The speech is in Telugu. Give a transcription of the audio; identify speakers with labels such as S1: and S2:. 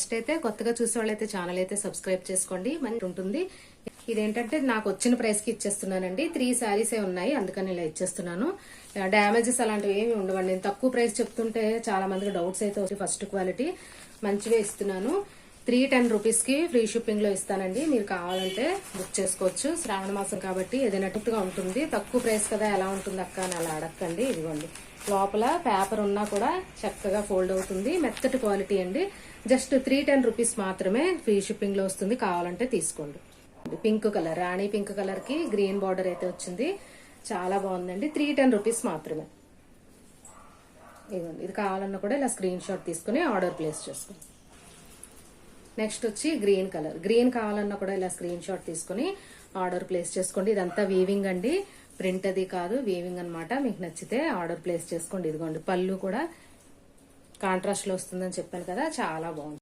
S1: ఫస్ట్ అయితే కొత్తగా చూసే వాళ్ళైతే ఛానల్ అయితే సబ్స్క్రైబ్ చేసుకోండి. మంచి ఉంటుంది. ఇదేంటంటే నాకు వచ్చిన ప్రైస్ కి ఇచ్చేస్తున్నానండి. 3 శారీసే ఉన్నాయి, అందుకని ఇలా ఇచ్చేస్తున్నాను. డ్యామేజెస్ అలాంటివి ఏమి ఉండవండి. నేను తక్కువ ప్రైస్ చెప్తుంటే చాలా మందికి డౌట్స్ అయితే వచ్చి ఫస్ట్ క్వాలిటీ మంచివే ఇస్తున్నాను. 310 రూపీస్ కి ఫ్రీ షిప్పింగ్ లో ఇస్తానండి. మీరు కావాలంటే బుక్ చేసుకోవచ్చు. శ్రావణ మాసం కాబట్టి ఏదైనా గా ఉంటుంది. తక్కువ ప్రైస్ కదా, ఎలా ఉంటుంది అక్క అని అలా అడగండి. ఇదిగోండి, లోపల పేపర్ ఉన్నా కూడా చక్కగా ఫోల్డ్ అవుతుంది. మెత్తటి క్వాలిటీ అండి. జస్ట్ 310 రూపీస్ మాత్రమే ఫ్రీ షిప్పింగ్ లో వస్తుంది. కావాలంటే తీసుకోండి. పింక్ కలర్, రాణి పింక్ కలర్ కి గ్రీన్ బార్డర్ అయితే వచ్చింది. చాలా బాగుందండి. 310 రూపీస్ మాత్రమే. ఇదిగోండి, ఇది కావాలన్నా కూడా ఇలా స్క్రీన్ షాట్ తీసుకుని ఆర్డర్ ప్లేస్ చేసుకోండి. నెక్స్ట్ వచ్చి గ్రీన్ కలర్. గ్రీన్ కావాలన్నా కూడా ఇలా స్క్రీన్ షాట్ తీసుకుని ఆర్డర్ ప్లేస్ చేసుకోండి. ఇదంతా వీవింగ్ అండి, ప్రింట్ అది కాదు, వీవింగ్ అన్నమాట. మీకు నచ్చితే ఆర్డర్ ప్లేస్ చేసుకోండి. ఇదిగోండి, పళ్ళు కూడా కాంట్రాస్ట్ లో వస్తుందని చెప్పాను కదా, చాలా బాగుంది.